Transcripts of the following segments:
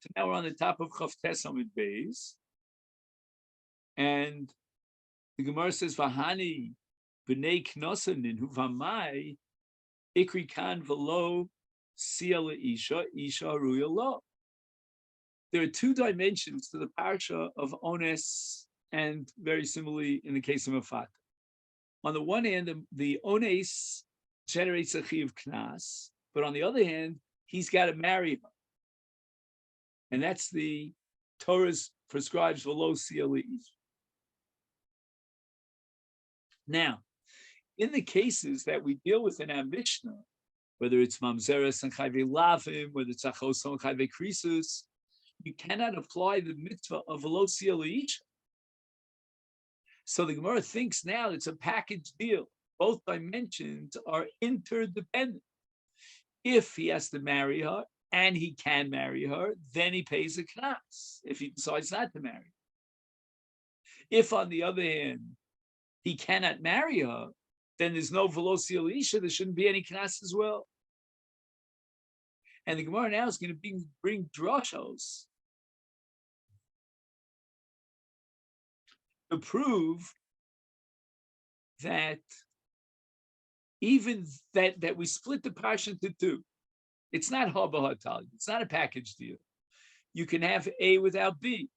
So now we're on the top of Chav Tes Amud Beis, and the Gemara says, "Vahani b'nei knosan in huvamai ikri kan v'lo sia isha ruya lo." There are two dimensions to the parsha of Ones, and very similarly in the case of Mafat. On the one hand, the Ones generates a chi of knas, but on the other hand, he's got to marry her. And that's the Torah's prescribes v'lo sia isha. Now, in the cases that we deal with in our Mishnah, whether it's mamzeres and chayve lavim, whether it's achos and chayve krisus, you cannot apply the mitzvah of v'lo sia isha. So the Gemara thinks now it's a package deal. Both dimensions are interdependent. If he has to marry her and he can marry her, then he pays a knas if he decides not to marry. If, on the other hand, he cannot marry her, then there's no v'lo sia isha, there shouldn't be any knas as well. And the Gemara now is going to bring drashos to prove that even that we split the parsha into two. It's not haba hatali. It's not a package deal. You can have A without B.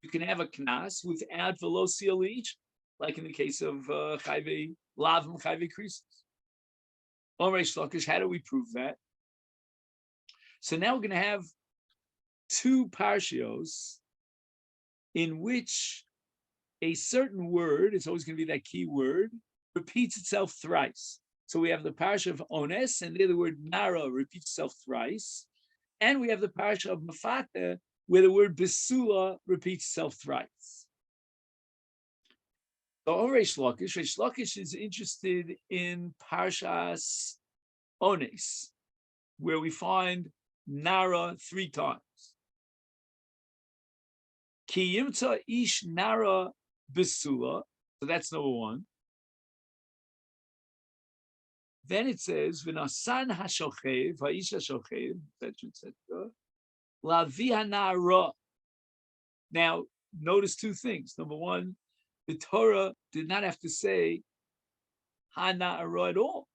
You can have a knas without v'lo sia isha, like in the case of chayve lav and chayve krisus. Omrei Shlokish, how do we prove that? So now we're going to have two parshios in which a certain word, it's always going to be that key word, repeats itself thrice. So we have the parsha of Ones, and there the word Nara repeats itself thrice. And we have the parsha of Mafata, where the word Besula repeats itself thrice. So Reish Lakish is interested in Parshas Ones, where we find Nara 3 times. Ki yimtza ish Nara Besula, so that's number 1. Then it says, "V'nasan hashochev, ha'ish hashochev, etc., lavi hanara." Now, notice 2 things. Number 1, the Torah did not have to say hanara at all.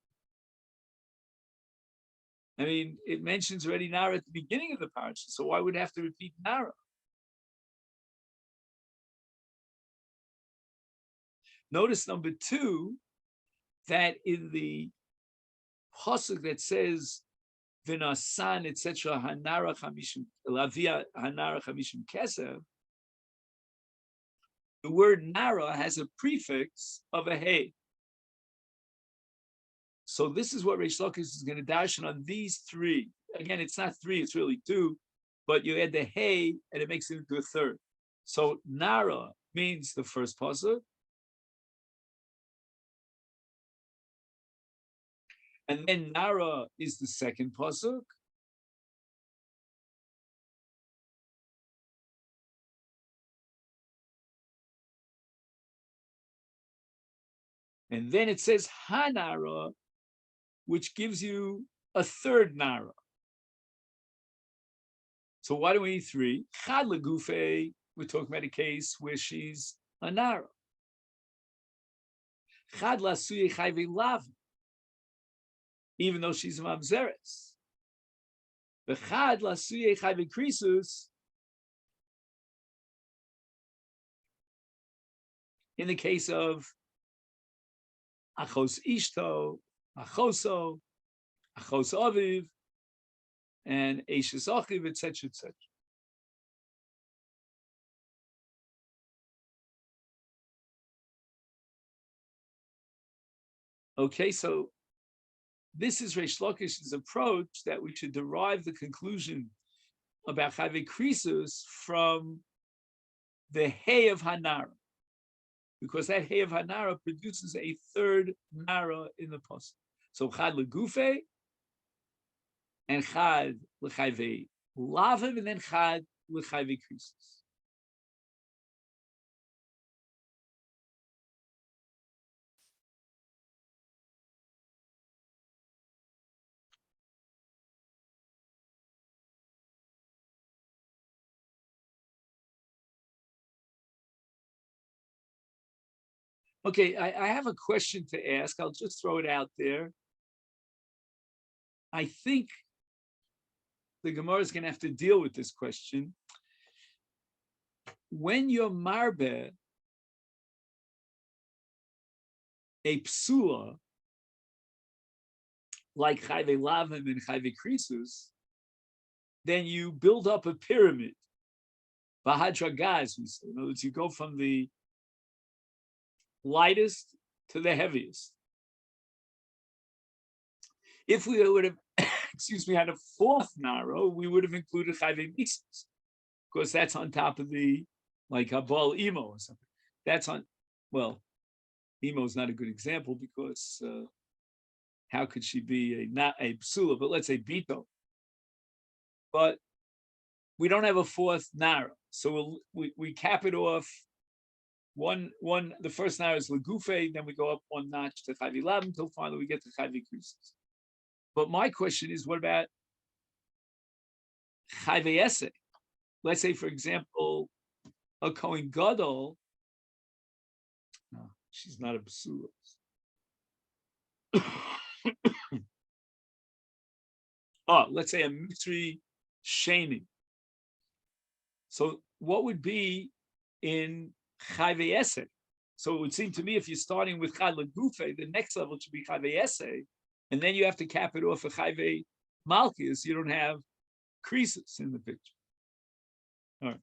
I mean, it mentions already Nara at the beginning of the parsha, so why would it have to repeat Nara? Notice number 2, that in the pasuk that says v'nasan, etc., hanara chamishim lavia hanara chamishim kesev, the word nara has a prefix of a hey. So this is what Reish Lakish is going to darshan on these 3. Again, it's not 3; it's really 2. But you add the hey, and it makes it into a third. So nara means the first pasuk. And then Nara is the second pasuk. And then it says Hanara, which gives you a third Nara. So why do we need 3? Chad legufe, we're talking about a case where she's a Nara. Chad lasuye chayve lav, even though she's a mamzeres. The chad lasuye chayve krisus, in the case of achos ishto, achoso, achos aviv, and eshes achiv, etc., etc. Okay, so this is Reish Lakish's approach, that we should derive the conclusion about chayve krisus from the hey of Hanara, because that hey of Hanara produces a third Nara in the pasuk. So chad legufe, and chad lechayve lavim, and then chad lechayve krisus. Okay, I have a question to ask. I'll just throw it out there. I think the Gemara is going to have to deal with this question. When you're marbe a psula, like chayve lavim and chayve krisus, then you build up a pyramid. Bahadragas, we say. In other words, you go from the lightest to the heaviest. If we would have, excuse me, had a fourth naro, we would have included chayve mises, because that's on top of the, like a ball emo or something. That's on, well, emo is not a good example because how could she be not a psula, but let's say bito. But we don't have a fourth nara, so we cap it off. The first nara is legufe, then we go up one notch to chayvi lab until finally we get to chayvi krisis. But my question is, what about chayvi ese? Let's say, for example, a Kohen Gadol. No, she's not a psula. Oh, let's say a Mitri Sheni. So what would be in Chayve Ese? So it would seem to me if you're starting with Chad Lagufe, the next level should be Chayve Ese, and then you have to cap it off for Chayve Malchus. You don't have creases in the picture. All right.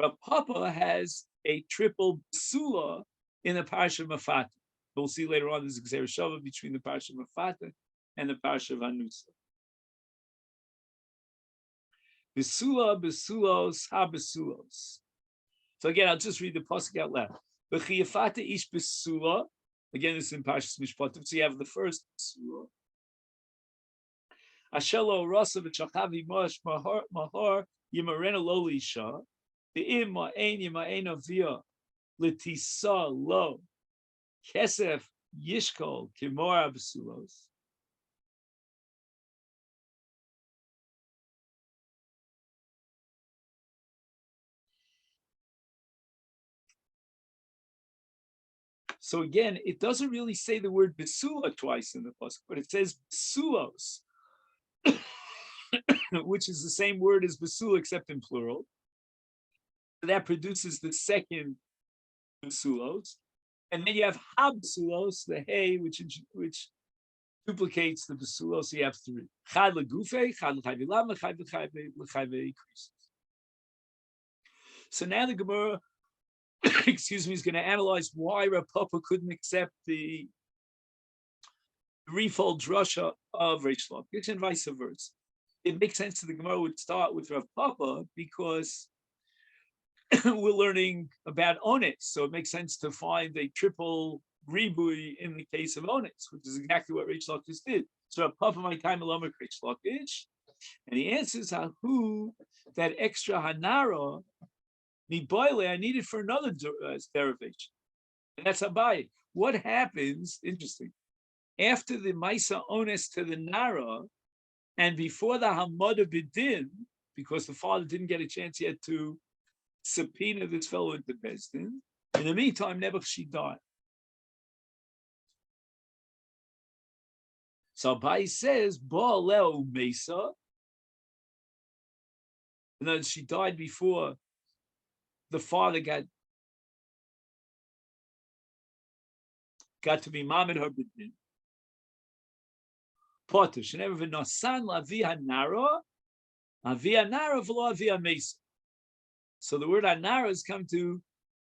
Rav Papa has a triple psula in the Parsha Mafata. We'll see later on there's a Gzeir Shava between the Parsha Mafata and the Parsha Vanusa. Besula, besulos, ha besulos. So again, I'll just read the pasuk out loud. B'chiyafata ish besula. Again, this is in Parshas Mishpatim. So you have the first besula. Ashelo rasa v'chachavi mosh mahar yimarena lo lisha. Ve'im ma'en yima'en avia l'tisa lo kesef yishkol kimor besulos. So again, it doesn't really say the word besula twice in the pasuk, but it says besulos, which is the same word as besula except in plural. That produces the second besulos, and then you have habsulos, the hay, which duplicates the besulos. So you have three: chad legufe, chad l'chayvilam, chad l'chayve. So now the Gemara, excuse me, is going to analyze why Rav Papa couldn't accept the threefold drasha of Reish Lakish and vice versa. It makes sense that the Gemara would start with Rav Papa because we're learning about ones, so it makes sense to find a triple ribui in the case of ones, which is exactly what Reish Lakish did. So Rav Papa my time alama Reish Lakish, and he answers who that extra hanara. I need it for another derivation. And that's Abaye. What happens, interesting, after the Maisa Ones to the Nara, and before the Hamada Bidin, because the father didn't get a chance yet to subpoena this fellow into Bezdin, in the meantime, she died. So Abaye says, Ba Leo Mesa, and then she died before the father got to be Mamid her bidin. Potter, she never v'nosan lavi hanara v'lo avi mesa. So the word hanara has come to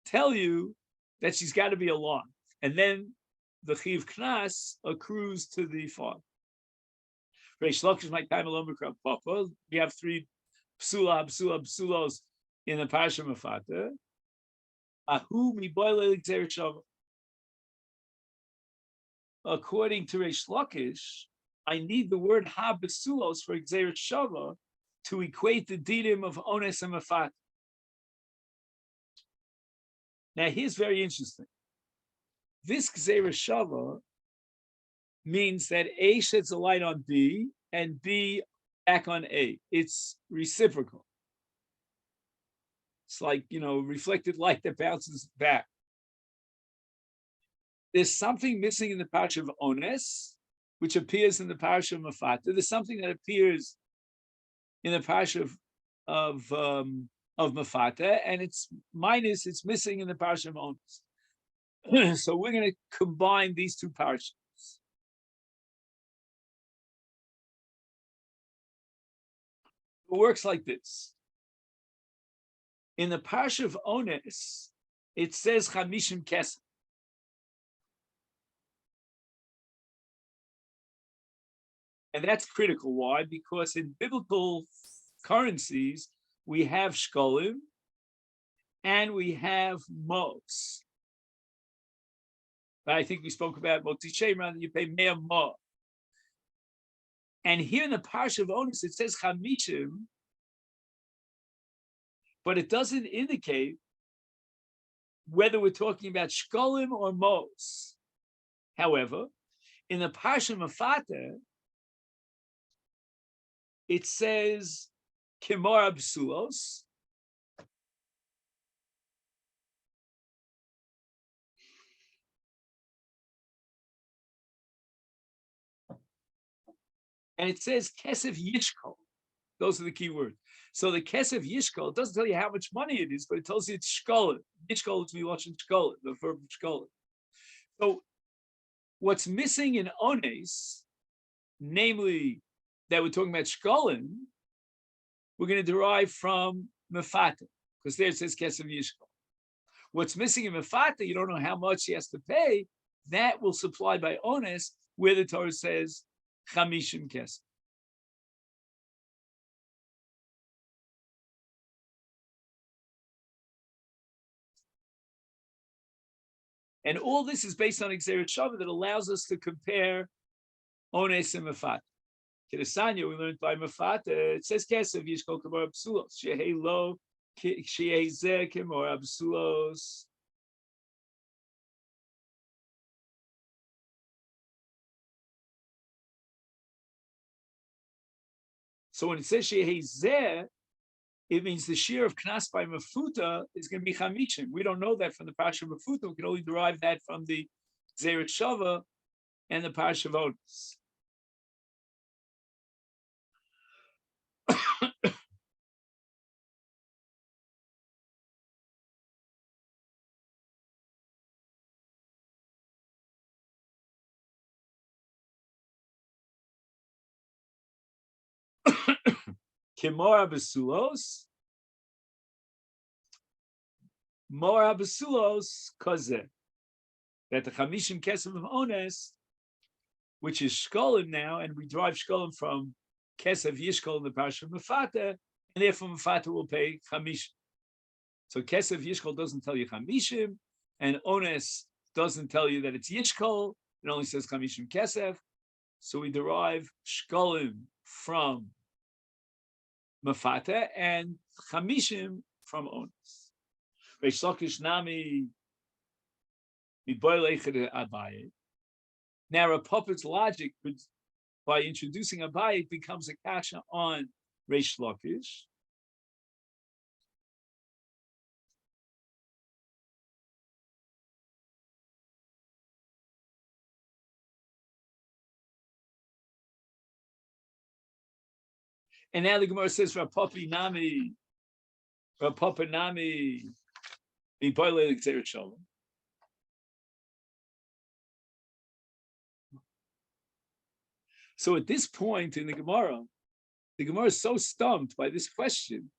tell you that she's got to be alive, and then the chiv knas accrues to the father. Reish Lakish my time alone Papa. We have three psulos in the Parsha Mafata. According to Reish Lakish, I need the word ha besulos for Gzeir Shava to equate the dinim of ones and mafata. Now here's very interesting. This Gzeir Shava means that A sheds a light on B and B back on A. It's reciprocal. It's like, reflected light that bounces back. there's something missing in the parsha of Ones, which appears in the parsha of Mafata. There's something that appears in the parsha of Mafata, and it's missing in the parsha of Ones. So we're going to combine these two parshas. It works like this. In the parsha of Ones, it says Chamishim Kesef. And that's critical. Why? Because in biblical currencies, we have shkolim and we have mos. But I think we spoke about moti shemran, that you pay mea mo. And here in the parsha of Onos, it says chamishim, but it doesn't indicate whether we're talking about shkolim or mos. However, in the parsha Mafata, it says Kimor Absulos. And it says Kesef Yishkol. Those are the key words. So the Kesef Yishkol doesn't tell you how much money it is, but it tells you it's Shkolim. Yishkol is Miloshin Shkolim, the verb Shkolim. So what's missing in Ones, namely that we're talking about Shkolim, we're going to derive from Mefata, because there it says Kesef Yishkol. What's missing in Mefata, you don't know how much he has to pay, that will supply by Ones, where the Torah says Chamishim Kesef. And all this is based on Xeret Shava that allows us to compare Ones and Mefata. Kedesanya, we learned by Mefata, it says Kesef Yishkol Kemor Absulos. Shehei Lo, Shehei Zeh Kemor Absulos. So when it says Shehei Zeh, it means the shear of Knas by Mefuta is going to be Chamishim. We don't know that from the Parsha of Mefuta. We can only derive that from the Xeret Shava and the Parsha of Onos. Kimor Abasulos. Mor Abasulos Kozeh. That the Chamishim Kesef of Ones, which is Shkolim now, and we derive Shkolim from Kesef Yishkol in the Parsha of Mefata, and therefore Mefata will pay Chamishim. So Kesef Yishkol doesn't tell you Chamishim, and Ones doesn't tell you that it's Yishkol, it only says Chamishim Kesef. So we derive Shkolim from Mefata and Chamishim from Ones. Reish Lakish Nami Abaye. Now a puppet's logic, by introducing Abaye, it becomes a kasha on Reish Lakish. And now the Gemara says, Rapapi Nami, Miboile Xeret Shalom. So at this point in the Gemara is so stumped by this question,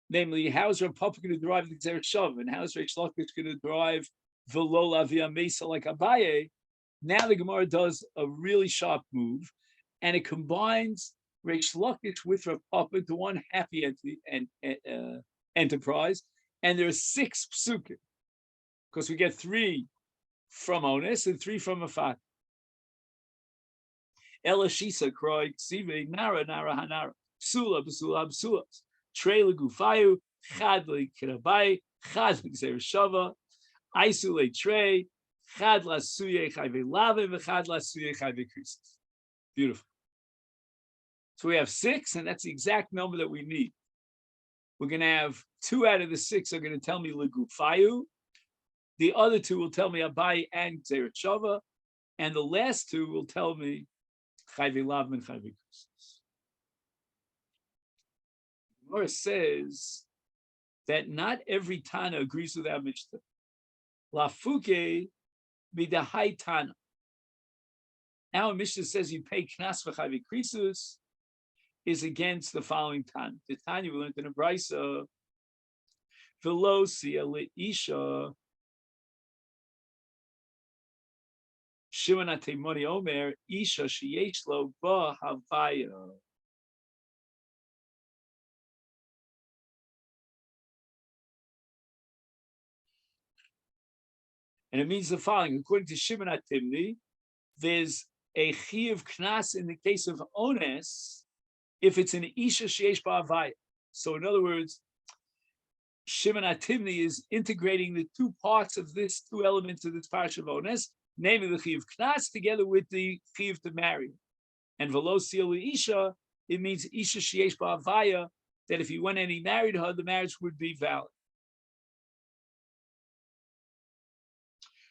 namely, how is Rav Papa going to derive the Xeret Shalom, and how is Reish Lakish going to derive V'lo Lavia Mesa like Abaye? Now the Gemara does a really sharp move, and it combines Reish Lakish with Rav Papa into one happy enterprise, and there are 6 psukim, because we get 3 from Ones and 3 from Mefata. Ela Shisa Kroy Ksive Nara Hanara Psula Psulas Trey Legufayu Chad Lekirabai Chad Xer Shava Isule Trey Chad Lasuye Chayve Lave Chad Lasuye Chayve Krisis. Beautiful. So we have 6, and that's the exact number that we need. We're going to have 2 out of the 6 are going to tell me Legufayu, The other two will tell me Abai and Zeret Shava, and the last two will tell me Chayve Lav and Chayve Krisus. Gemara says that not every Tana agrees with our Mishnah. Lafuke midahai Tana. Our Mishnah says you pay Knas for Chayve Krisus is against the following Tana. The Tanya we learned in a Brisa, Velo sia leisha Shimon Atemoni Omer Isha sheyesh lo ba havaya. And it means the following: according to Shimon Atimni, there's a chiyuv knas in the case of ones if it's an isha sheyesh ba havaya. So, in other words, Shimon Atimni is integrating the two parts of this two elements of this parsha of ones, namely the chiyuv knas together with the chiyuv to marry. And velo sil isha, it means isha sheyesh ba havaya, that if he went and he married her, the marriage would be valid.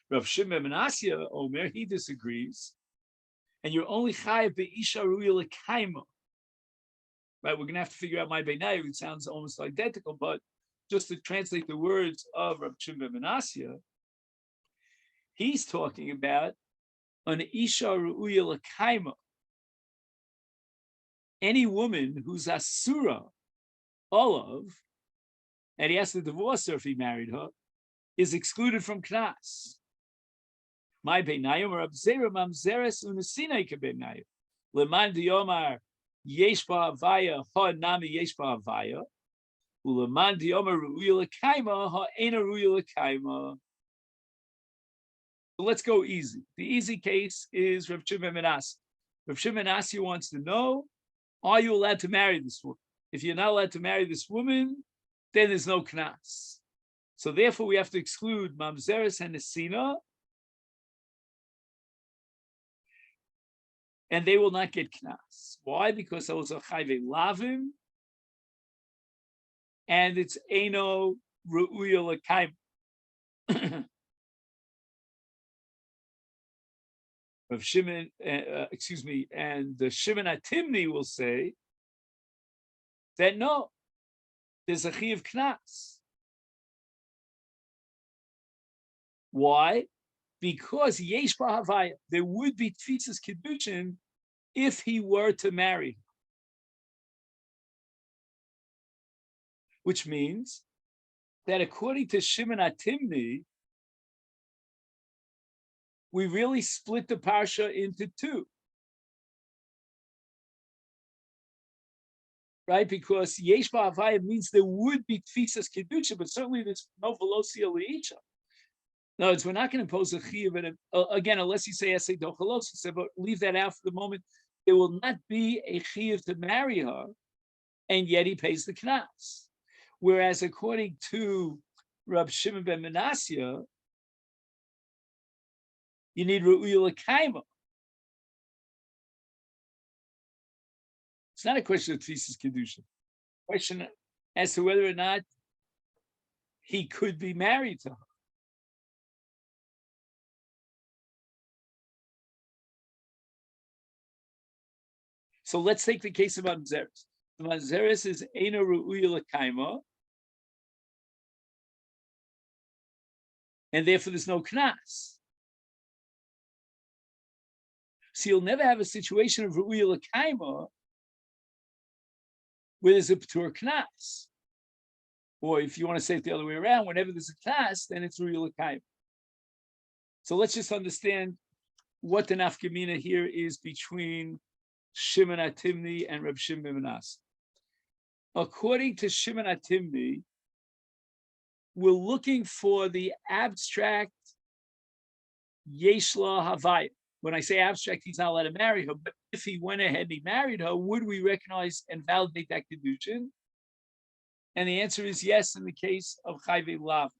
Rav Shimon ben Asya Omer, he disagrees, and you're only chayav beisha ruya lekaima. Right, we're going to have to figure out my beinai. It sounds almost identical, but just to translate the words of Rav Shimon ben Asya, he's talking about an isha ruya lekaima. Any woman who's asura olav, and he has to divorce her if he married her, is excluded from knas. My beinayim or abzera mamzeres unesinai kebenayim. Leman diomar yesh ba'avaya ha nami yesh ba'avaya. Uleman diomar ru'ya lekaima ha ena ru'ya lekaima. So let's go easy. The easy case is Rav Shimon ben Asya. Rav Shimon ben Asya wants to know: are you allowed to marry this woman? If you're not allowed to marry this woman, then there's no knas. So therefore, we have to exclude mamzeres and nesina, and they will not get knas. Why? Because those are chayve lavim, and it's eno ru'uya lekaim. Of Shimon, and the Shimon Atimni will say that no, there's a chiyuv knas. Why? Because yesh b'havaya, there would be tfisas kedushin if he were to marry, which means that according to Shimon Atimni, we really split the parsha into two, right? Because yesh b'havaya means there would be tfisas kedushin, but certainly there's no velocia leisha. No, we're not going to impose a chiyuv, and again, unless you say esay dochalos, but leave that out for the moment. There will not be a chiyuv to marry her, and yet he pays the knas. Whereas according to Rab Shimon ben Menasya, you need ru'uya lekaima. It's not a question of tfisas kedusha. Question as to whether or not he could be married to her. So let's take the case of mamzeres. The mamzeres is eno ru'uya lekaima, and therefore there's no knas. So you'll never have a situation of ru'uya lekaima where there's a p'tur knas. Or if you want to say it the other way around, whenever there's a knas, then it's ru'uya lekaima. So let's just understand what the nafkamina here is between Shimon Atimni and Reb Shimon ben Asya. According to Shimon Atimni, we're looking for the abstract Yeshla Havaya. When I say abstract, he's not allowed to marry her, but if he went ahead and he married her, would we recognize and validate that kedushin? And the answer is yes in the case of Chayve Lav.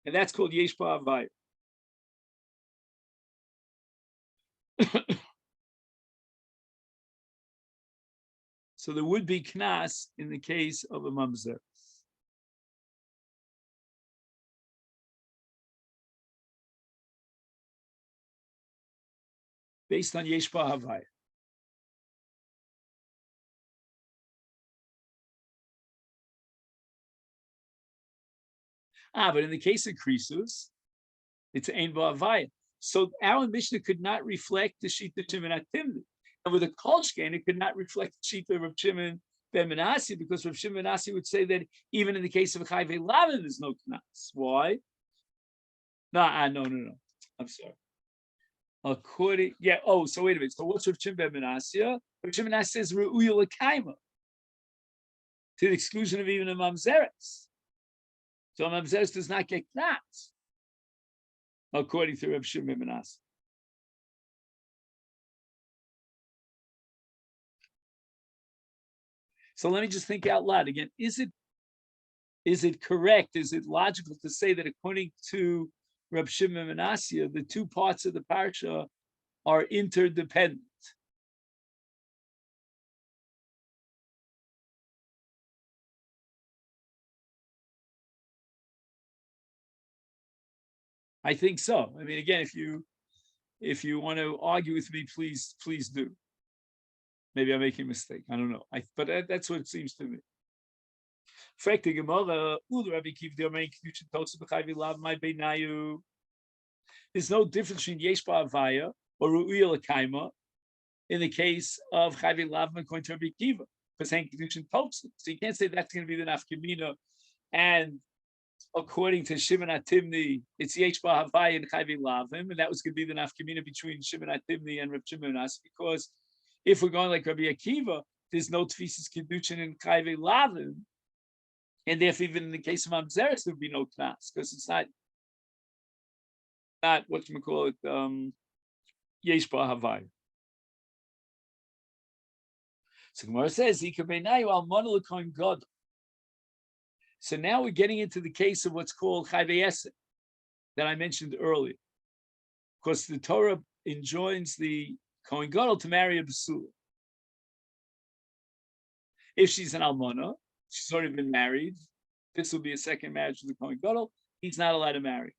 And that's called Yeshba Havaya. So there would be knas in the case of a mamzer. Based on yesh ba havaya. But in the case of krisus, it's ein ba havaya. So our Mishnah could not reflect the Shita Shimon Atimni. And with a Kolshkein, it could not reflect the Shita of Rav Shimon ben Menashe, because Rav Shimon ben Menashe would say that even in the case of Chayvei Lavin, there's no Knas. Why? No. I'm sorry. So wait a minute. So what's Rav Shimon ben Menashe? Rav Shimon ben Menashe says Re'uya L'kaima, to the exclusion of even a Mamzeres. So a Mamzeres does not get Knas, according to Rav Shimon ben Menashe. So let me just think out loud again. Is it correct? Is it logical to say that according to Reb Shimon ben Menashe, the two parts of the parsha are interdependent? I think so. I mean, again, if you want to argue with me, please do. Maybe I'm making a mistake. I don't know. But that's what it seems to me. There's no difference between yesh ba'avaya or ru'ya l'kaima in the case of chayvi lavma according to Rabbi Akiva, because saying kedushin totsu. So you can't say that's going to be the nafkamina. And according to Shimon Atimni, it's yesh ba'avaya and chayvi lavim, and that was going to be the nafkamina between Shimon Atimni and Reb Shimon As, because if we're going like Rabbi Akiva, there's no tfisis kedushin and chayvi lavim. And therefore, even in the case of Mamzeres, there would be no knas, because it's not what you call it, yesh ba'havai. So Gemara says, so now we're getting into the case of what's called chayvei esek that I mentioned earlier. Because the Torah enjoins the Kohen Gadol to marry a basula. If she's an almana, she's already been married, this will be a second marriage to the Kohen Gadol, he's not allowed to marry.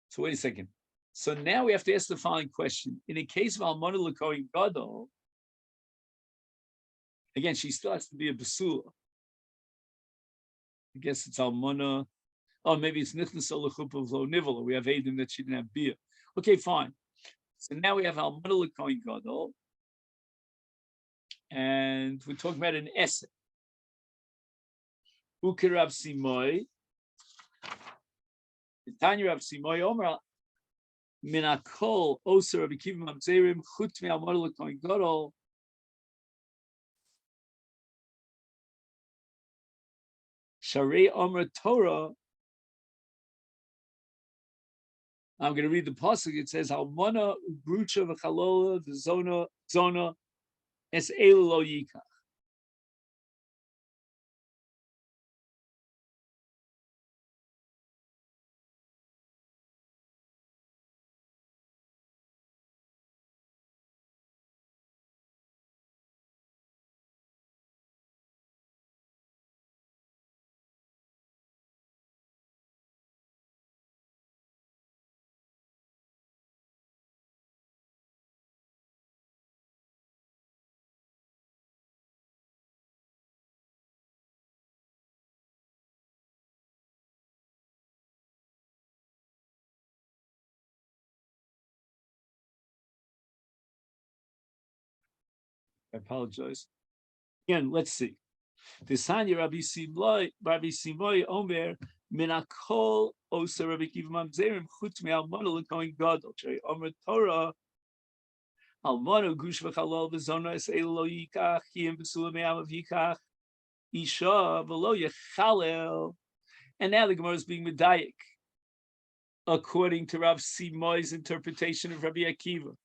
So wait a second. So now we have to ask the following question. In a case of almana l'kohen gadol, again, she still has to be a basula. I guess it's almana. Oh, maybe it's nichnas olachup of lo nivola. We have Adim that she didn't have beer. Okay, fine. So now we have almana l'kohen gadol, and we're talking about an esek. Ukirab simoy. Tanya Rav Simoy Omer Minakol Oser Rabbi Akiva Mamzerim Chut Me'almana L'Kohen Gadol. Sharei Omer Torah. I'm going to read the pasuk. It says Almana Ubrucha V'Chalola Zona Es Elu Lo Yikach. I apologize. Again, let's see. Tisanya Rabbi Simoy Omer Minakol Oser Rabbi Akiva Mamzerim Chut Me'almana L'Kohen Gadol. Sharei Omer Torah. Almana Gush V'Chalol V'Zona Es Elu Lo Yikach Kiyim B'Sula Me'amav Yikach Isha V'Lo Yechalel. And now the Gemara is being medayik according to Rav Simoy's interpretation of Rabbi Akiva,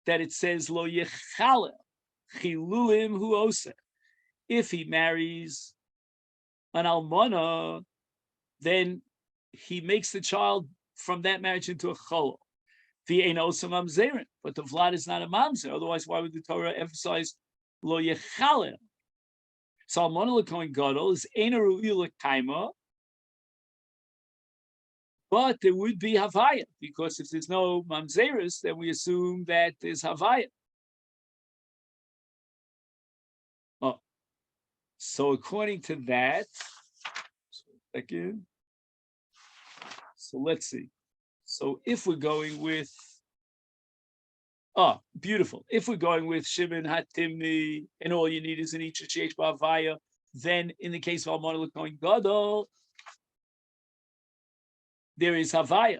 that it says Lo Yechalel Chilulim Hu Oseh. If he marries an almana, then he makes the child from that marriage into a cholol. But the vlad is not a mamzer. Otherwise, why would the Torah emphasize lo yechalel? Salmon l'kohen gadol is ena ru'il l'kaima, but there would be havaya, because if there's no mamzerus, then we assume that there's havaya. Oh, so according to that, so let's see. So if we're going with, beautiful. If we're going with Shimon Hatimni, and all you need is an Icha Sheyesh Ba'avaya, then in the case of Almana L'Kohen Gadol, there is Havaya.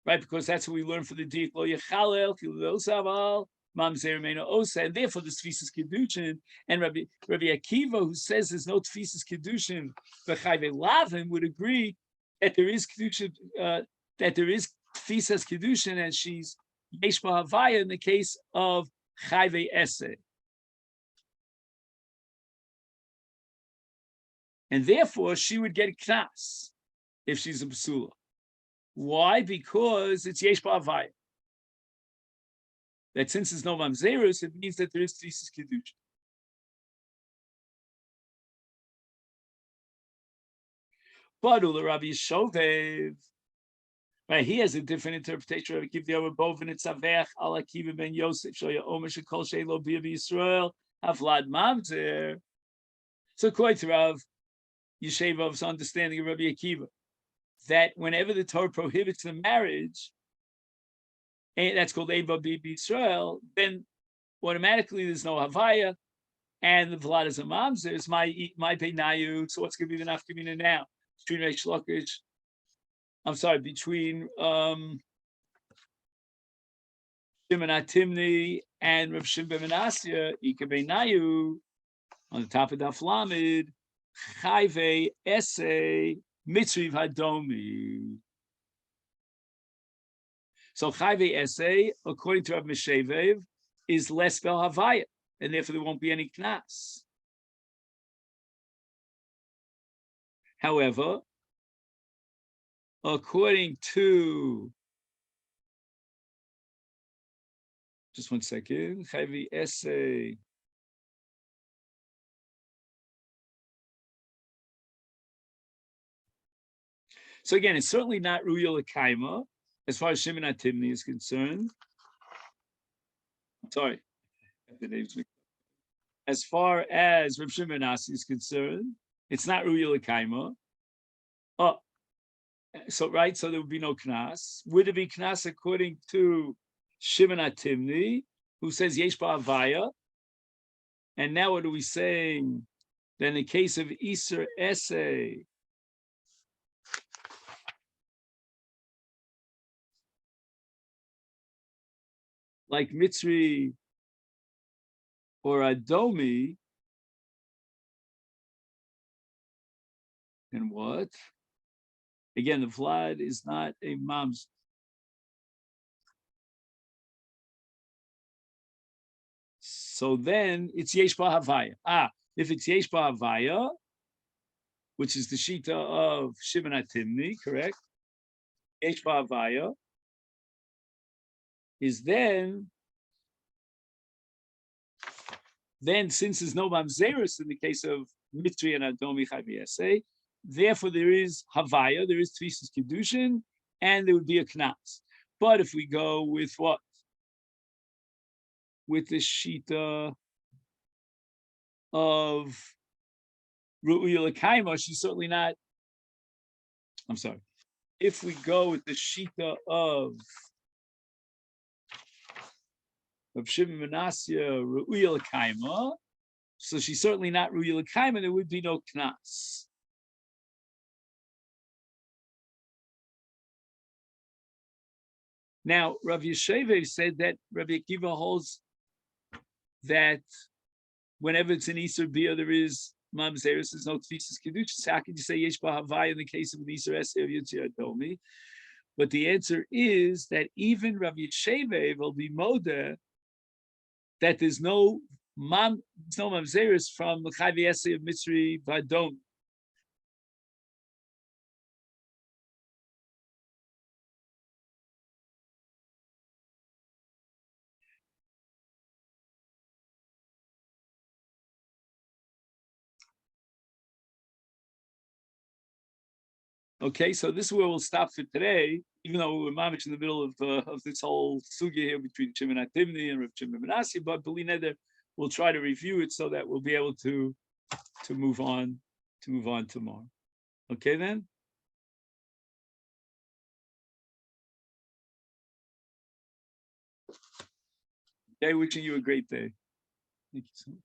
Right? Because that's what we learn from the Dik Lo Yechalel, Kilul Saval, Mamzer Mena Osa, and therefore the Tfisas Kedushin, and Rabbi Akiva, who says there's no Tfisas Kedushin, V'chayve Lavin, would agree that there is Kedushin, that there is Tfisas Kedushin, and she's Yesh Ba'Havaya in the case of Chayve Ese. And therefore, she would get Knas if she's a Psula. Why? Because it's Yesh Ba'Havaya. That since there's no Mamzerus, it means that there is Tfisas Kedushin. But Ula Rabbi Shovev, right, he has a different interpretation. Rabbi Akiva the Omer Bovin Etzavech Al Akiva ben Yosef Shoya Omer Shekol Sheilo Bia Yisrael Havlad Mamzer. So according to Rav Yeshevov's understanding of Rabbi Akiva, that whenever the Torah prohibits the marriage, and that's called Eva Bibi Israel, then automatically there's no Havaya, and the Vlad is a Mamzer. It's my Beinayu. So what's going to be the Nafkamina now? Between Reish Lakish, between Shimon Atimni and Rav Shimon ben Menasya, Ika Beinayu, on the top of Daf Lamed, Chayve Ese Mitzriv Hadomi. So Chayve Ese, according to Rav Meshevev, is less Bel Havaya, and therefore there won't be any Knas. However, according to, just 1 second, Chayve Ese. So again, it's certainly not Ruya L'Kaima, as far as Shimon Atimni is concerned. Sorry. As far as Rav Shimon Asi is concerned, it's not Ruya L'Kaima. So there would be no Knas. Would it be Knas according to Shimon Atimni, who says Yesh Ba'Havaya? And now what are we saying? Then in the case of Iser Ese, like Mitzri or Adomi, and what? Again, the Vlad is not a Mamzer. So then it's Yesh Ba'Havaya. If it's Yesh Ba'Havaya, which is the Shita of Shimon Atimni, correct? Yesh Ba'Havaya is then since there's no Mamzerus in the case of Mitri and Adomi Chayve Ese, therefore there is Havaya, there is Tfisas Kedushin, and there would be a Knas. But if we go with what? With the Shita of Ru'uya L'Kaima, she's certainly not, if we go with the Shita of Shimon Menasya, Ru'uya L'Kaima, so she's certainly not Ru'uya L'Kaima, there would be no Knas. Now, Rav Yeshevev said that Rabbi Akiva holds that whenever it's an Iser Bia, there is Mamzerus, there's no Tfisas Kedushin. So how can you say Yesh Ba'Havaya in the case of an Iser Ese of Yitzir Adomi? But the answer is that even Rav Yeshevev will be Modeh that there's no Mamzerus from the Chayve Ese of Mitzri Vadom. Okay, so this is where we'll stop for today, even though we're mamish in the middle of this whole sugya here between Shimon HaTimni and Rav Shimon ben Asi, but B'li Neder, we'll try to review it so that we'll be able to move on tomorrow. Okay, then. Okay, wishing you a great day. Thank you so much.